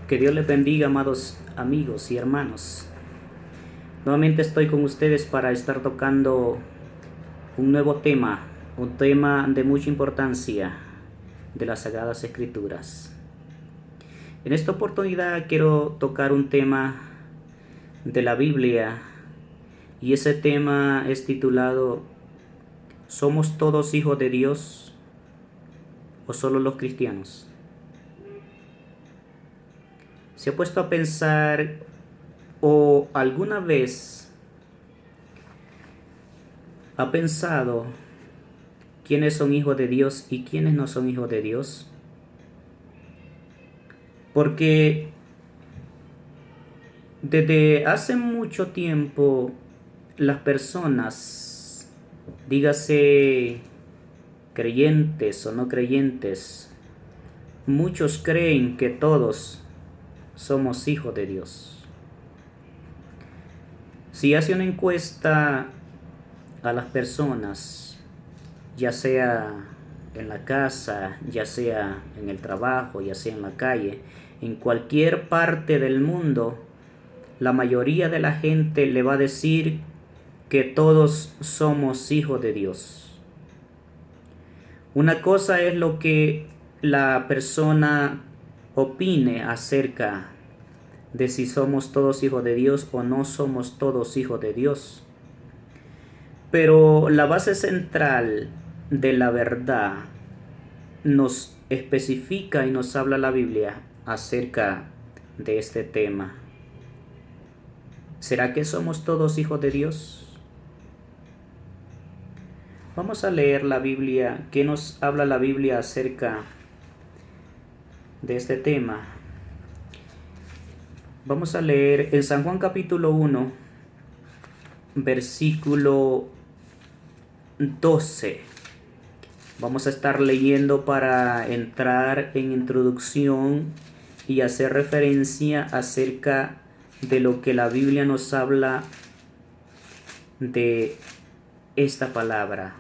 Que Dios les bendiga, amados amigos y hermanos. Nuevamente estoy con ustedes para estar tocando un nuevo tema, un tema de mucha importancia de las Sagradas Escrituras. En esta oportunidad quiero tocar un tema de la Biblia y ese tema es titulado ¿Somos todos hijos de Dios o solo los cristianos? ¿Se ha puesto a pensar o alguna vez ha pensado quiénes son hijos de Dios y quiénes no son hijos de Dios? Porque desde hace mucho tiempo las personas, dígase creyentes o no creyentes, muchos creen que todos somos hijos de Dios. Si hace una encuesta a las personas, ya sea en la casa, ya sea en el trabajo, ya sea en la calle, en cualquier parte del mundo, la mayoría de la gente le va a decir que todos somos hijos de Dios. Una cosa es lo que la persona opine acerca de si somos todos hijos de Dios o no somos todos hijos de Dios. Pero la base central de la verdad nos especifica y nos habla la Biblia acerca de este tema. ¿Será que somos todos hijos de Dios? Vamos a leer la Biblia. ¿Qué nos habla la Biblia acerca de este tema? Vamos a leer en San Juan capítulo 1, versículo 12. Vamos a estar leyendo para entrar en introducción y hacer referencia acerca de lo que la Biblia nos habla de esta palabra.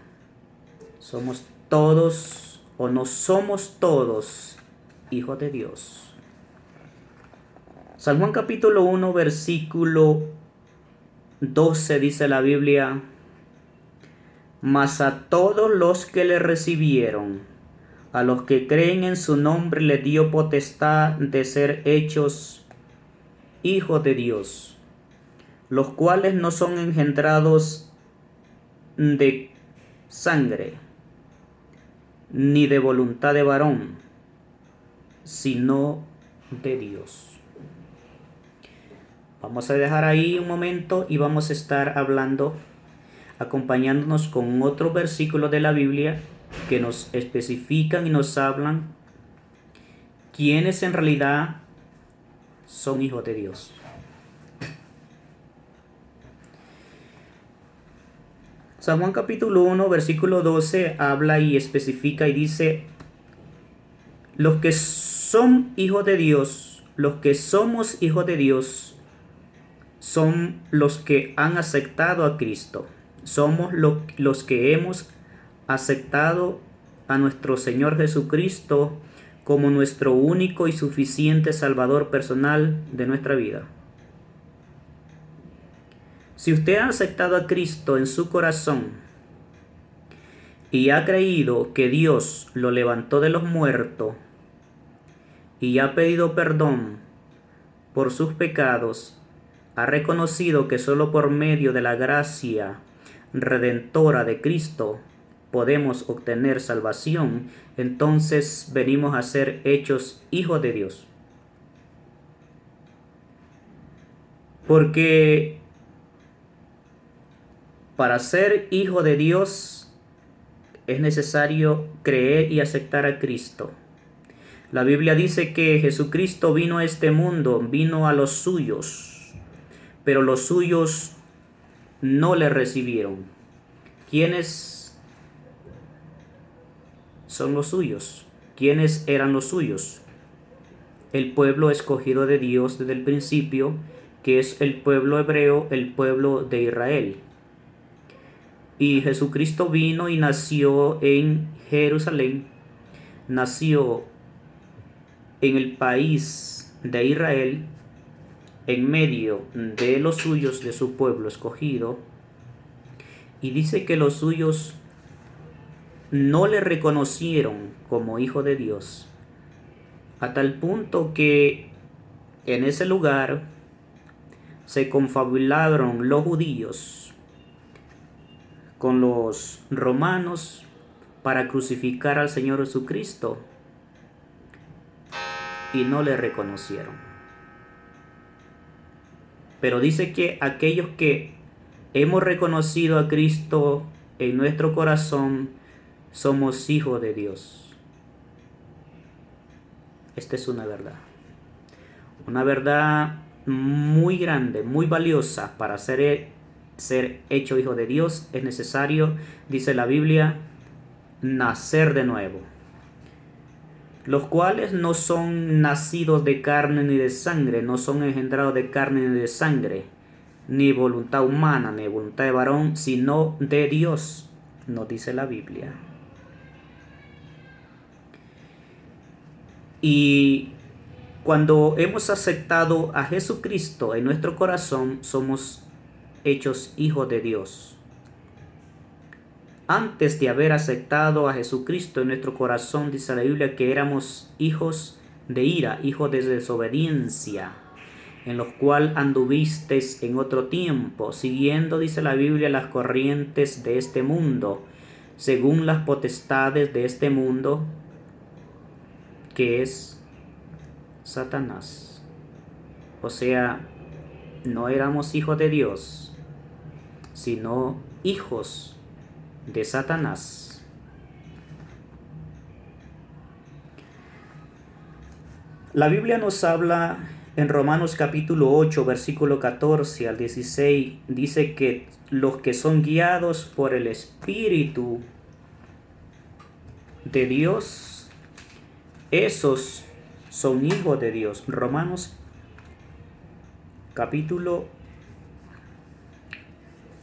¿Somos todos o no somos todos hijos de Dios? San Juan capítulo 1, versículo 12 dice la Biblia: mas a todos los que le recibieron, a los que creen en su nombre, le dio potestad de ser hechos hijos de Dios, los cuales no son engendrados de sangre, ni de voluntad de varón, sino de Dios. Vamos a dejar ahí un momento y vamos a estar hablando, acompañándonos con otro versículo de la Biblia que nos especifican y nos hablan quiénes en realidad son hijos de Dios. San Juan capítulo 1, versículo 12 habla y especifica y dice: los que son hijos de Dios, los que somos hijos de Dios, son los que han aceptado a Cristo. Somos los que hemos aceptado a nuestro Señor Jesucristo como nuestro único y suficiente Salvador personal de nuestra vida. Si usted ha aceptado a Cristo en su corazón y ha creído que Dios lo levantó de los muertos y ha pedido perdón por sus pecados, ha reconocido que solo por medio de la gracia redentora de Cristo podemos obtener salvación, entonces venimos a ser hechos hijos de Dios. Porque para ser hijo de Dios es necesario creer y aceptar a Cristo. La Biblia dice que Jesucristo vino a este mundo, vino a los suyos, pero los suyos no le recibieron. ¿Quiénes son los suyos? ¿Quiénes eran los suyos? El pueblo escogido de Dios desde el principio, que es el pueblo hebreo, el pueblo de Israel. Y Jesucristo vino y nació en Jerusalén, nació en el país de Israel en medio de los suyos, de su pueblo escogido, y dice que los suyos no le reconocieron como hijo de Dios, a tal punto que en ese lugar se confabularon los judíos con los romanos para crucificar al Señor Jesucristo, y no le reconocieron. Pero dice que aquellos que hemos reconocido a Cristo en nuestro corazón somos hijos de Dios. Esta es una verdad muy grande, muy valiosa. Para ser hecho hijo de Dios es necesario, dice la Biblia, nacer de nuevo, los cuales no son nacidos de carne ni de sangre, no son engendrados de carne ni de sangre, ni voluntad humana, ni voluntad de varón, sino de Dios, nos dice la Biblia. Y cuando hemos aceptado a Jesucristo en nuestro corazón, somos hechos hijos de Dios. Antes de haber aceptado a Jesucristo en nuestro corazón, dice la Biblia que éramos hijos de ira, hijos de desobediencia, en los cuales anduvisteis en otro tiempo, siguiendo, dice la Biblia, las corrientes de este mundo, según las potestades de este mundo, que es Satanás. O sea, no éramos hijos de Dios, sino hijos de Satanás. La Biblia nos habla en Romanos capítulo 8, versículo 14 al 16, dice que los que son guiados por el Espíritu de Dios, esos son hijos de Dios. Romanos capítulo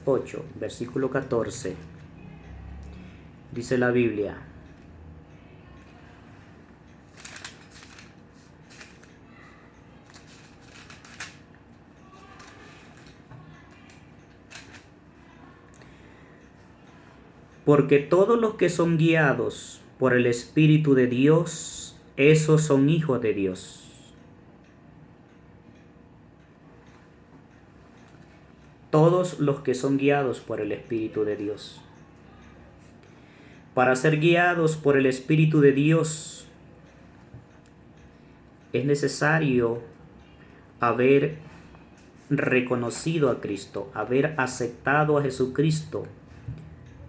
8, versículo 14. Dice la Biblia: porque todos los que son guiados por el Espíritu de Dios, esos son hijos de Dios. Todos los que son guiados por el Espíritu de Dios. Para ser guiados por el Espíritu de Dios es necesario haber reconocido a Cristo, haber aceptado a Jesucristo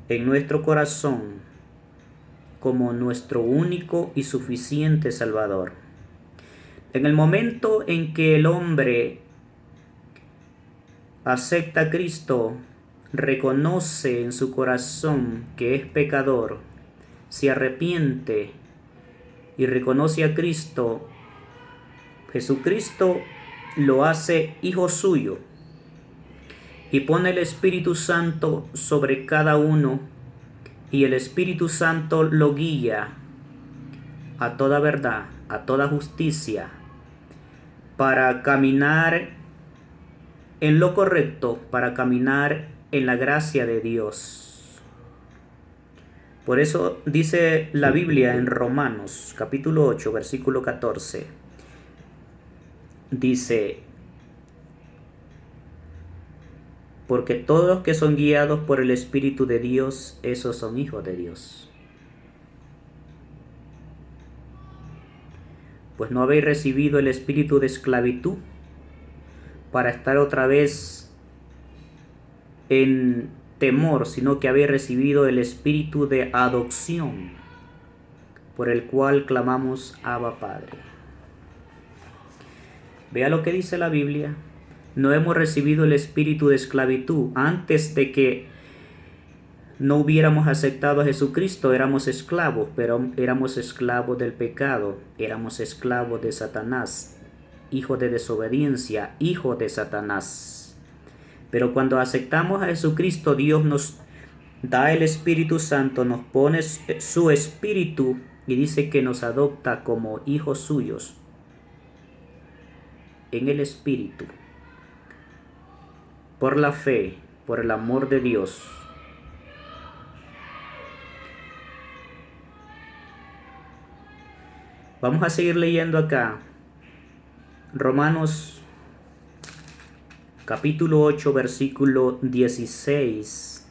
en nuestro corazón como nuestro único y suficiente Salvador. En el momento en que el hombre acepta a Cristo, reconoce en su corazón que es pecador, se arrepiente y reconoce a Cristo, Jesucristo lo hace hijo suyo y pone el Espíritu Santo sobre cada uno, y el Espíritu Santo lo guía a toda verdad, a toda justicia, para caminar en lo correcto, para caminar en la gracia de Dios. Por eso dice la Biblia en Romanos capítulo 8, versículo 14. Dice: porque todos los que son guiados por el Espíritu de Dios, esos son hijos de Dios. Pues no habéis recibido el espíritu de esclavitud para estar otra vez en temor, sino que habéis recibido el espíritu de adopción, por el cual clamamos Abba Padre. Vea lo que dice la Biblia. No hemos recibido el espíritu de esclavitud. Antes de que no hubiéramos aceptado a Jesucristo, éramos esclavos, pero éramos esclavos del pecado, éramos esclavos de Satanás, hijos de desobediencia, hijos de Satanás. Pero cuando aceptamos a Jesucristo, Dios nos da el Espíritu Santo, nos pone su Espíritu y dice que nos adopta como hijos suyos. en el Espíritu, por la fe, por el amor de Dios. Vamos a seguir leyendo acá. Romanos capítulo 8, versículo 16.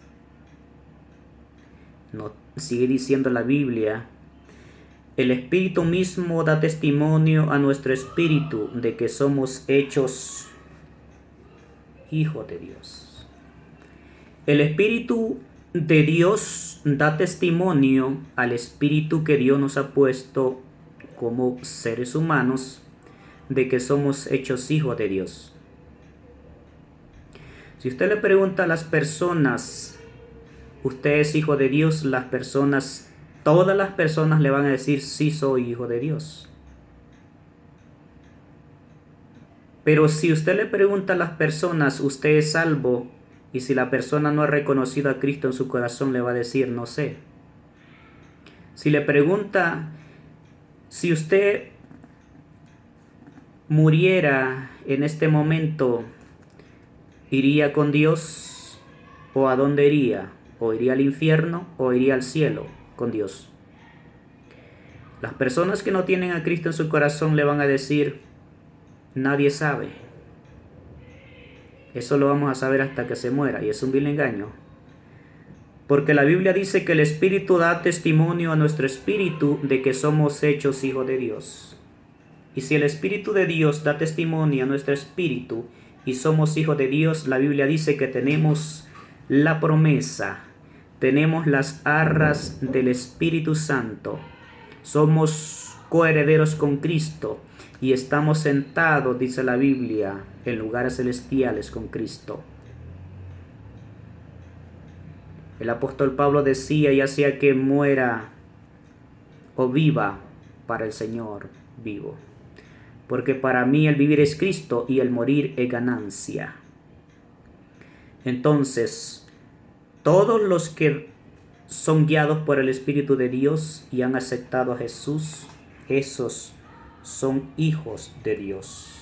Nos sigue diciendo la Biblia: el Espíritu mismo da testimonio a nuestro espíritu de que somos hechos hijos de Dios. El Espíritu de Dios da testimonio al Espíritu que Dios nos ha puesto como seres humanos de que somos hechos hijos de Dios. Si usted le pregunta a las personas, ¿usted es hijo de Dios? Todas las personas le van a decir, sí, soy hijo de Dios. Pero si usted le pregunta a las personas, ¿usted es salvo? Y si la persona no ha reconocido a Cristo en su corazón, le va a decir, no sé. Si le pregunta, si usted muriera en este momento, ¿iría con Dios? ¿O a dónde iría? ¿O iría al infierno o iría al cielo con Dios? Las personas que no tienen a Cristo en su corazón le van a decir, nadie sabe. Eso lo vamos a saber hasta que se muera, y es un vil engaño. Porque la Biblia dice que el Espíritu da testimonio a nuestro espíritu de que somos hechos hijos de Dios. Y si el Espíritu de Dios da testimonio a nuestro espíritu y somos hijos de Dios, la Biblia dice que tenemos la promesa, tenemos las arras del Espíritu Santo, somos coherederos con Cristo y estamos sentados, dice la Biblia, en lugares celestiales con Cristo. El apóstol Pablo decía, ya sea que muera o viva, para el Señor vivo. Porque para mí el vivir es Cristo y el morir es ganancia. Entonces, todos los que son guiados por el Espíritu de Dios y han aceptado a Jesús, esos son hijos de Dios.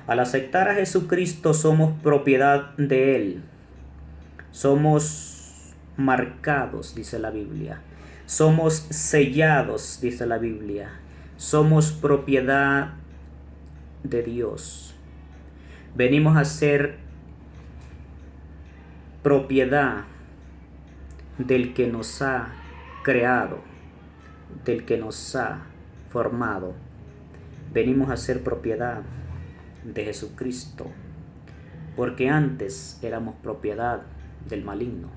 Al aceptar a Jesucristo somos propiedad de Él. Somos marcados, dice la Biblia. Somos sellados, dice la Biblia. Somos propiedad de Dios. Venimos a ser propiedad del que nos ha creado, del que nos ha formado. Venimos a ser propiedad de Jesucristo, porque antes éramos propiedad del maligno,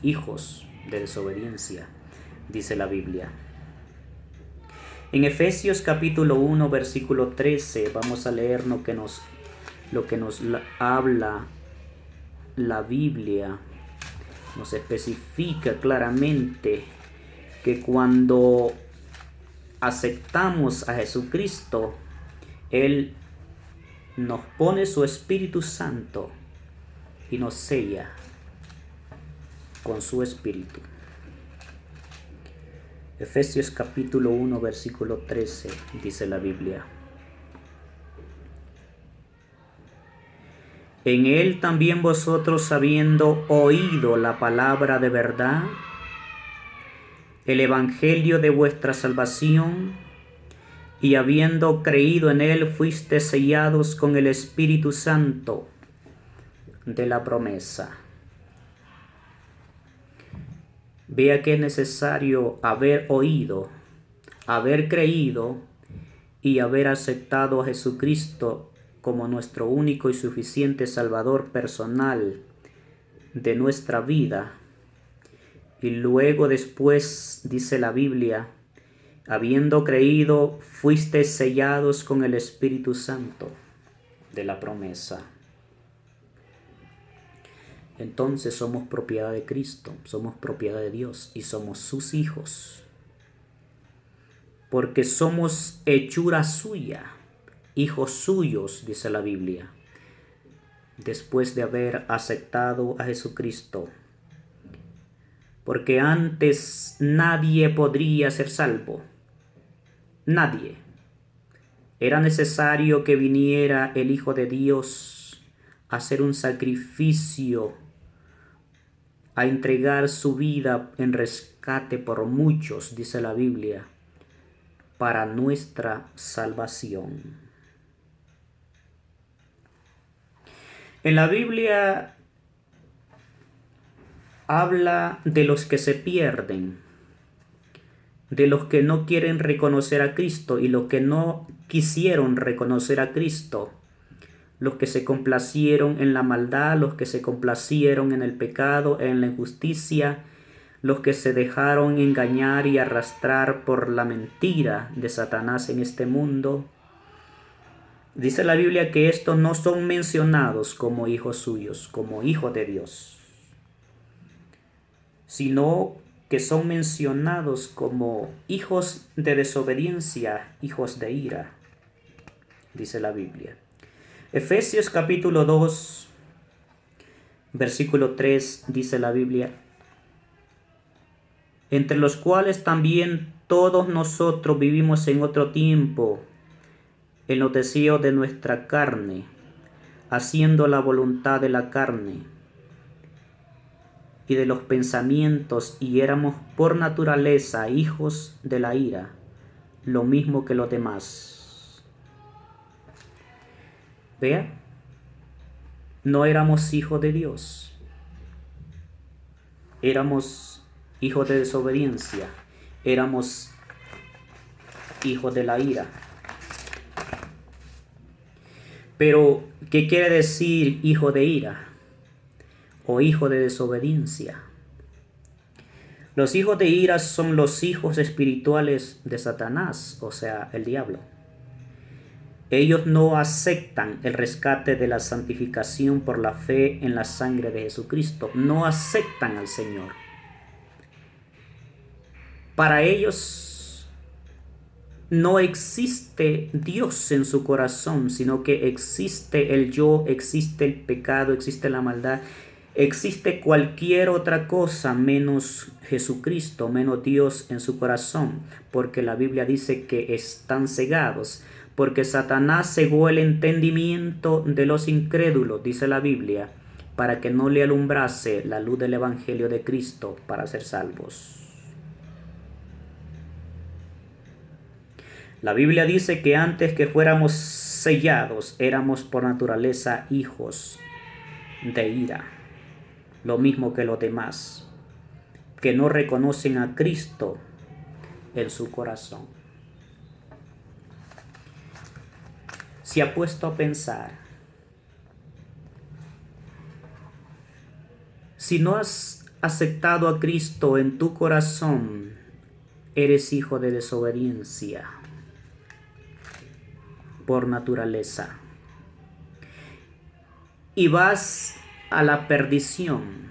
hijos de desobediencia, dice la Biblia. En Efesios capítulo 1, versículo 13, vamos a leer lo que nos habla la Biblia. Nos especifica claramente que cuando aceptamos a Jesucristo, Él nos pone su Espíritu Santo y nos sella con su Espíritu. Efesios capítulo 1, versículo 13, dice la Biblia. En Él también vosotros, habiendo oído la palabra de verdad, el evangelio de vuestra salvación, y habiendo creído en Él, fuiste sellados con el Espíritu Santo de la promesa. Vea que es necesario haber oído, haber creído y haber aceptado a Jesucristo como nuestro único y suficiente Salvador personal de nuestra vida. Y luego después, dice la Biblia, habiendo creído, fuiste sellados con el Espíritu Santo de la promesa. Entonces somos propiedad de Cristo, somos propiedad de Dios y somos sus hijos. Porque somos hechura suya, hijos suyos, dice la Biblia, después de haber aceptado a Jesucristo. Porque antes nadie podría ser salvo. Nadie. Era necesario que viniera el Hijo de Dios a hacer un sacrificio, a entregar su vida en rescate por muchos, dice la Biblia, para nuestra salvación. En la Biblia habla de los que se pierden, de los que no quieren reconocer a Cristo y los que no quisieron reconocer a Cristo, los que se complacieron en la maldad, los que se complacieron en el pecado, en la injusticia, los que se dejaron engañar y arrastrar por la mentira de Satanás en este mundo. Dice la Biblia que estos no son mencionados como hijos suyos, como hijos de Dios, sino que son mencionados como hijos de desobediencia, hijos de ira, dice la Biblia. Efesios capítulo 2, versículo 3, dice la Biblia: entre los cuales también todos nosotros vivimos en otro tiempo, en los deseos de nuestra carne, haciendo la voluntad de la carne y de los pensamientos, y éramos por naturaleza hijos de la ira, lo mismo que los demás. Vea, no éramos hijos de Dios, éramos hijos de desobediencia, éramos hijos de la ira. Pero, ¿qué quiere decir hijo de ira o hijo de desobediencia? Los hijos de ira son los hijos espirituales de Satanás, o sea, el diablo. Ellos no aceptan el rescate de la santificación por la fe en la sangre de Jesucristo. No aceptan al Señor. Para ellos no existe Dios en su corazón, sino que existe el yo, existe el pecado, existe la maldad, existe cualquier otra cosa menos Jesucristo, menos Dios en su corazón, porque la Biblia dice que están cegados, porque Satanás cegó el entendimiento de los incrédulos, dice la Biblia, para que no le alumbrase la luz del Evangelio de Cristo para ser salvos. La Biblia dice que antes que fuéramos sellados, éramos por naturaleza hijos de ira, lo mismo que los demás, que no reconocen a Cristo en su corazón. ¿Se ha puesto a pensar? Si no has aceptado a Cristo en tu corazón, eres hijo de desobediencia por naturaleza y vas a la perdición.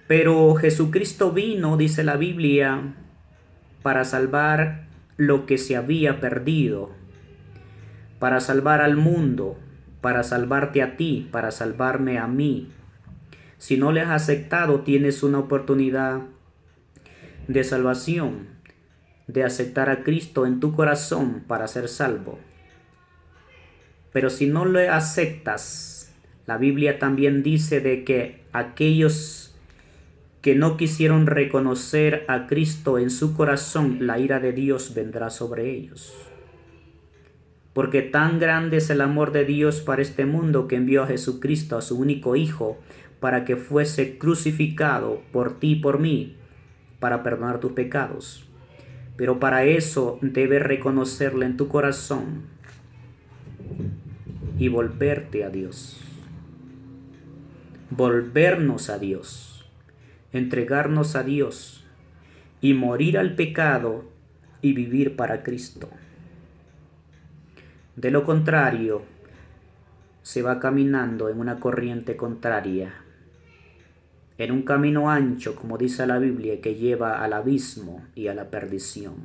Pero Jesucristo vino, dice la Biblia, para salvar lo que se había perdido, para salvar al mundo, para salvarte a ti, para salvarme a mí. Si no le has aceptado, tienes una oportunidad de salvación, de aceptar a Cristo en tu corazón para ser salvo. Pero si no lo aceptas, la Biblia también dice de que aquellos que no quisieron reconocer a Cristo en su corazón, la ira de Dios vendrá sobre ellos. Porque tan grande es el amor de Dios para este mundo, que envió a Jesucristo, a su único Hijo, para que fuese crucificado por ti y por mí, para perdonar tus pecados. Pero para eso debes reconocerle en tu corazón y volverte a Dios. Volvernos a Dios, entregarnos a Dios y morir al pecado y vivir para Cristo. De lo contrario, se va caminando en una corriente contraria, en un camino ancho, como dice la Biblia, que lleva al abismo y a la perdición.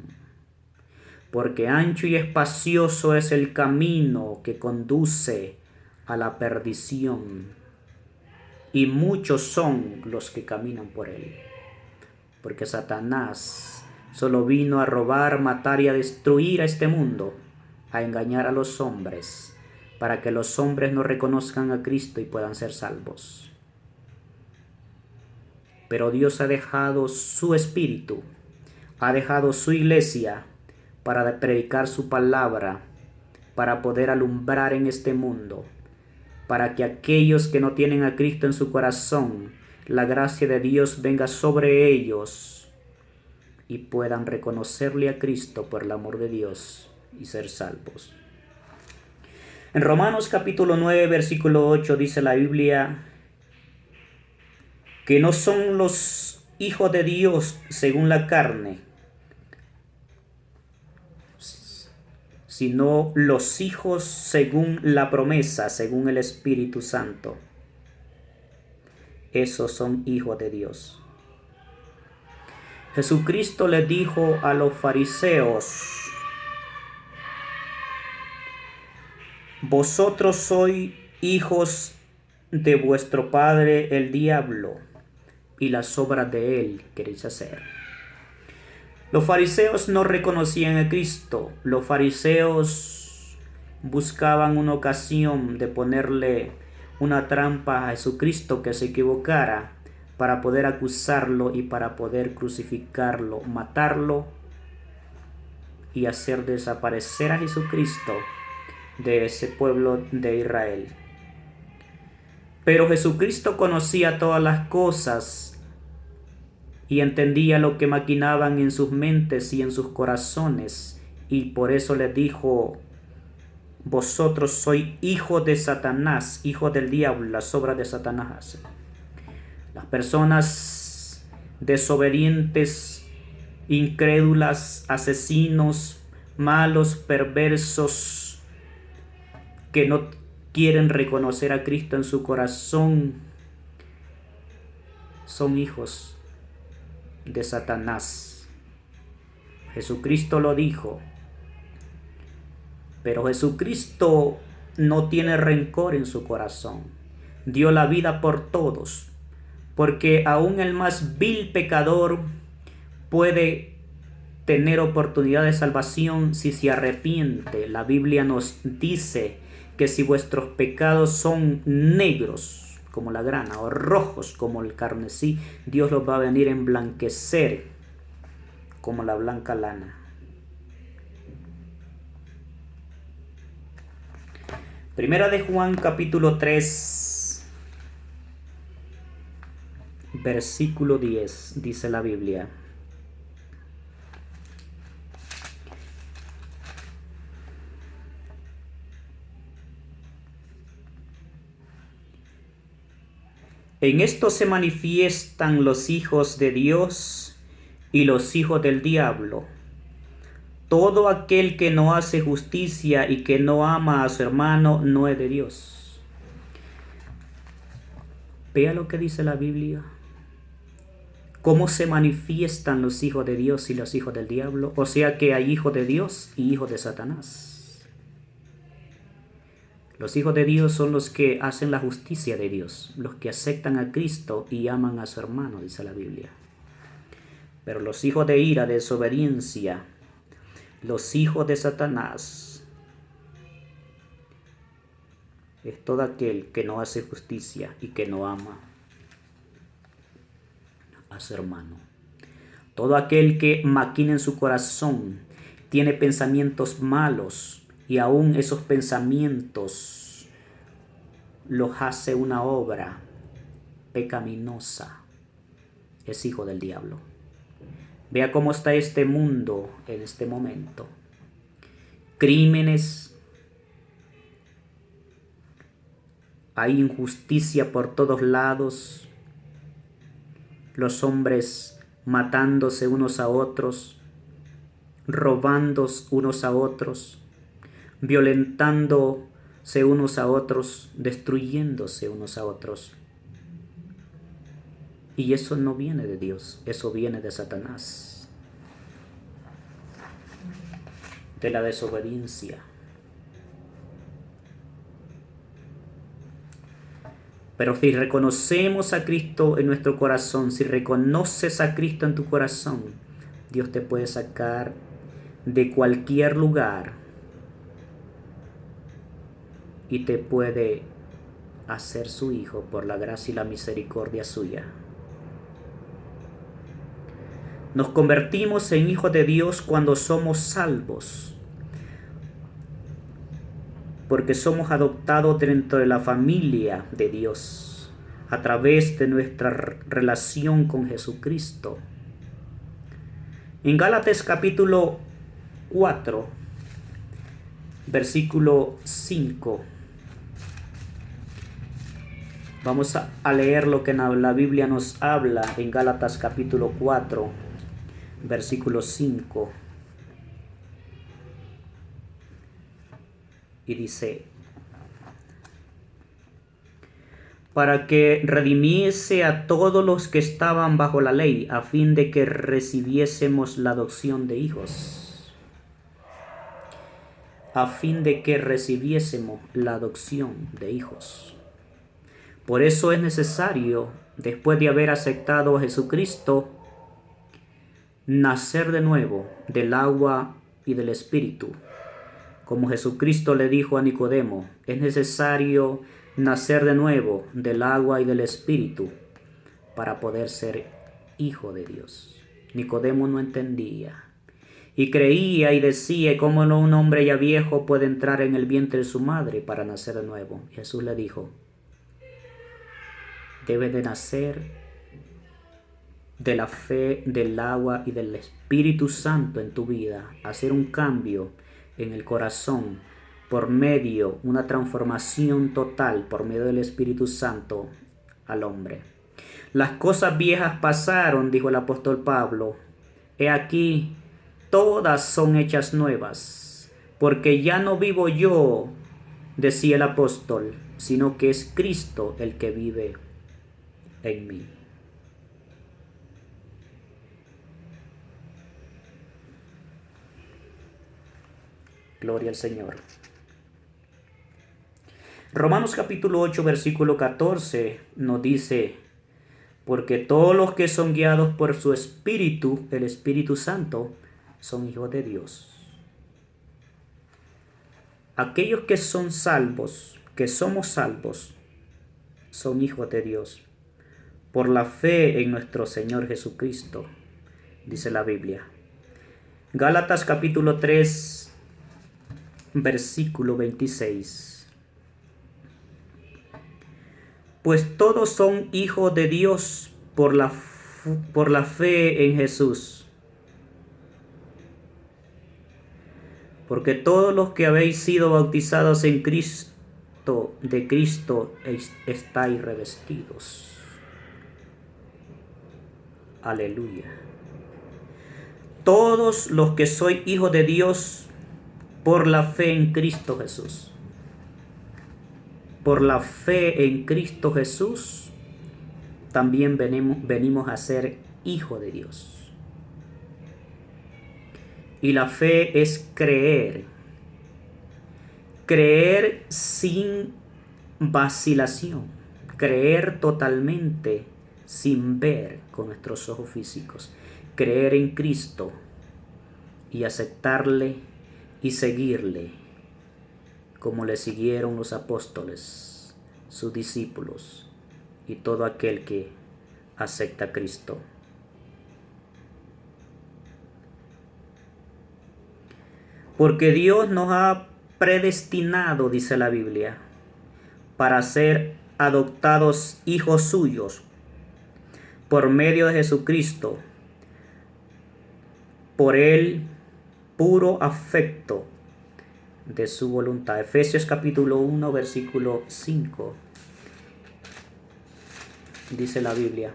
Porque ancho y espacioso es el camino que conduce a la perdición, y muchos son los que caminan por él. Porque Satanás Solo vino a robar, matar y a destruir a este mundo, a engañar a los hombres, para que los hombres no reconozcan a Cristo y puedan ser salvos. Pero Dios ha dejado su Espíritu, ha dejado su iglesia para predicar su palabra, para poder alumbrar en este mundo, para que aquellos que no tienen a Cristo en su corazón, la gracia de Dios venga sobre ellos y puedan reconocerle a Cristo por el amor de Dios y ser salvos. En Romanos capítulo 9, versículo 8 dice la Biblia que no son los hijos de Dios según la carne, sino los hijos según la promesa, según el Espíritu Santo. Esos son hijos de Dios. Jesucristo le dijo a los fariseos: vosotros sois hijos de vuestro padre el diablo, y las obras de él queréis hacer. Los fariseos no reconocían a Cristo. Los fariseos buscaban una ocasión de ponerle una trampa a Jesucristo que se equivocara, para poder acusarlo y para poder crucificarlo, matarlo y hacer desaparecer a Jesucristo de ese pueblo de Israel. Pero Jesucristo conocía todas las cosas y entendía lo que maquinaban en sus mentes y en sus corazones, y por eso les dijo: vosotros sois hijos de Satanás, hijos del diablo, las obras de Satanás. Las personas desobedientes, incrédulas, asesinos, malos, perversos, que no quieren reconocer a Cristo en su corazón, son hijos de Satanás. Jesucristo lo dijo. Pero Jesucristo no tiene rencor en su corazón. Dio la vida por todos, porque aún el más vil pecador puede tener oportunidad de salvación si se arrepiente. La Biblia nos dice que si vuestros pecados son negros como la grana o rojos como el carmesí, Dios los va a venir a emblanquecer como la blanca lana. Primera de Juan capítulo 3, versículo 10, dice la Biblia: en esto se manifiestan los hijos de Dios y los hijos del diablo. Todo aquel que no hace justicia y que no ama a su hermano no es de Dios. Vea lo que dice la Biblia. Cómo se manifiestan los hijos de Dios y los hijos del diablo. O sea que hay hijos de Dios y hijos de Satanás. Los hijos de Dios son los que hacen la justicia de Dios, los que aceptan a Cristo y aman a su hermano, dice la Biblia. Pero los hijos de ira, de desobediencia, los hijos de Satanás, es todo aquel que no hace justicia y que no ama a su hermano. Todo aquel que maquina en su corazón, tiene pensamientos malos y aún esos pensamientos los hace una obra pecaminosa, es hijo del diablo. Vea cómo está este mundo en este momento. Crímenes, hay injusticia por todos lados, los hombres matándose unos a otros, robándose unos a otros, violentándose unos a otros, destruyéndose unos a otros. Y eso no viene de Dios, eso viene de Satanás, de la desobediencia. Pero si reconocemos a Cristo en nuestro corazón, si reconoces a Cristo en tu corazón, Dios te puede sacar de cualquier lugar y te puede hacer su hijo por la gracia y la misericordia suya. Nos convertimos en hijos de Dios cuando somos salvos, porque somos adoptados dentro de la familia de Dios a través de nuestra relación con Jesucristo. En Gálatas capítulo 4, versículo 5, vamos a leer lo que la Biblia nos habla en Gálatas capítulo 4, versículo 5. Y dice: para que redimiese a todos los que estaban bajo la ley, a fin de que recibiésemos la adopción de hijos. A fin de que recibiésemos la adopción de hijos. Por eso es necesario, después de haber aceptado a Jesucristo, nacer de nuevo del agua y del Espíritu. Como Jesucristo le dijo a Nicodemo, es necesario nacer de nuevo del agua y del Espíritu para poder ser hijo de Dios. Nicodemo no entendía y creía y decía: ¿cómo no un hombre ya viejo puede entrar en el vientre de su madre para nacer de nuevo? Jesús le dijo: debe de nacer de la fe, del agua y del Espíritu Santo en tu vida, hacer un cambio en el corazón por medio, una transformación total por medio del Espíritu Santo al hombre. Las cosas viejas pasaron, dijo el apóstol Pablo, he aquí, todas son hechas nuevas, porque ya no vivo yo, decía el apóstol, sino que es Cristo el que vive en mí. Gloria al Señor. Romanos capítulo 8, versículo 14 nos dice: porque todos los que son guiados por su Espíritu, el Espíritu Santo, son hijos de Dios. Aquellos que son salvos, que somos salvos, son hijos de Dios por la fe en nuestro Señor Jesucristo, dice la Biblia. Gálatas capítulo 3, versículo 26. Pues todos son hijos de Dios por la fe en Jesús. Porque todos los que habéis sido bautizados en Cristo, de Cristo estáis revestidos. Aleluya. Todos los que sois hijos de Dios por la fe en Cristo Jesús. Por la fe en Cristo Jesús, también venimos a ser hijos de Dios. Y la fe es creer. Creer sin vacilación. Creer totalmente sin ver con nuestros ojos físicos. Creer en Cristo y aceptarle y seguirle, como le siguieron los apóstoles, sus discípulos y todo aquel que acepta a Cristo. Porque Dios nos ha predestinado, dice la Biblia, para ser adoptados hijos suyos por medio de Jesucristo, por el puro afecto de su voluntad. Efesios capítulo 1, versículo 5. Dice la Biblia: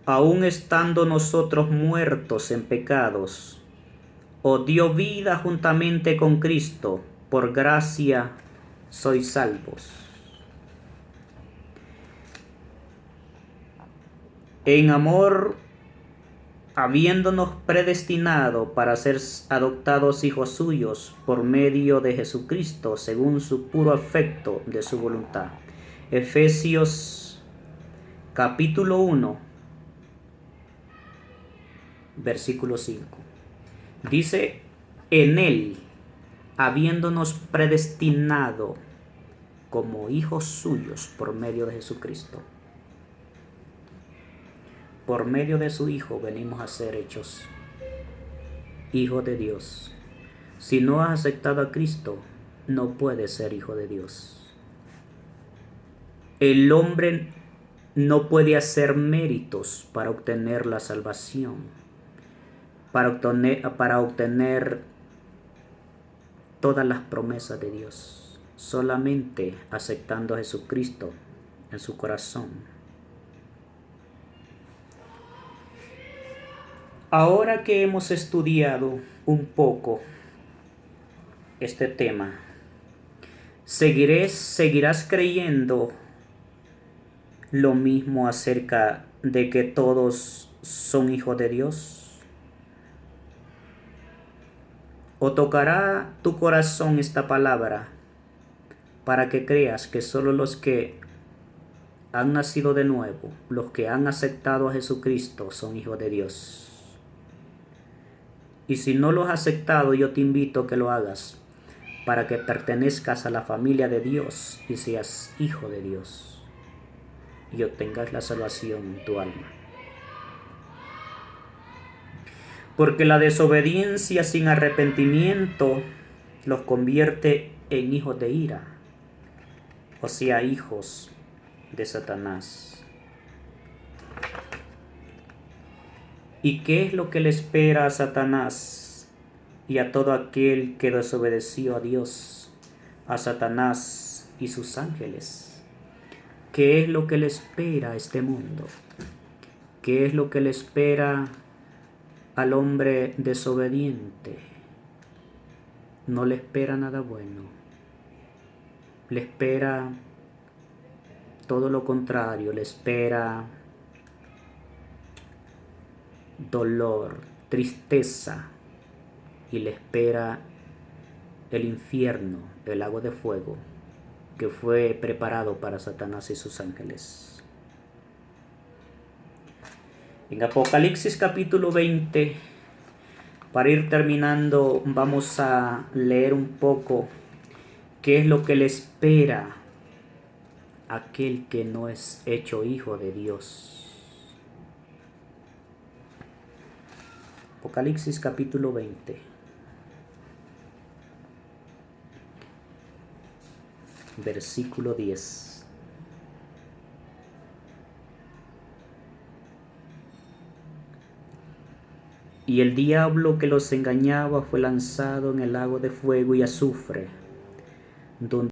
aun estando nosotros muertos en pecados, os dio vida juntamente con Cristo, por gracia sois salvos. En amor, habiéndonos predestinado para ser adoptados hijos suyos por medio de Jesucristo, según su puro afecto de su voluntad. Efesios capítulo 1, versículo 5. Dice, en él, habiéndonos predestinado como hijos suyos por medio de Jesucristo. Por medio de su Hijo venimos a ser hechos hijos de Dios. Si no has aceptado a Cristo, no puedes ser hijo de Dios. El hombre no puede hacer méritos para obtener la salvación, para obtener todas las promesas de Dios, solamente aceptando a Jesucristo en su corazón. Ahora que hemos estudiado un poco este tema, ¿seguirás creyendo lo mismo acerca de que todos son hijos de Dios? ¿O tocará tu corazón esta palabra para que creas que solo los que han nacido de nuevo, los que han aceptado a Jesucristo, son hijos de Dios? Y si no lo has aceptado, yo te invito a que lo hagas para que pertenezcas a la familia de Dios y seas hijo de Dios y obtengas la salvación en tu alma. Porque la desobediencia sin arrepentimiento los convierte en hijos de ira, o sea, hijos de Satanás. ¿Y qué es lo que le espera a Satanás y a todo aquel que desobedeció a Dios, a Satanás y sus ángeles? ¿Qué es lo que le espera a este mundo? ¿Qué es lo que le espera al hombre desobediente? No le espera nada bueno. Le espera todo lo contrario, le espera dolor, tristeza, y le espera el infierno, el lago de fuego que fue preparado para Satanás y sus ángeles. En Apocalipsis capítulo 20, para ir terminando, vamos a leer un poco qué es lo que le espera a aquel que no es hecho hijo de Dios. Apocalipsis capítulo 20. Versículo 10. Y el diablo que los engañaba fue lanzado en el lago de fuego y azufre, donde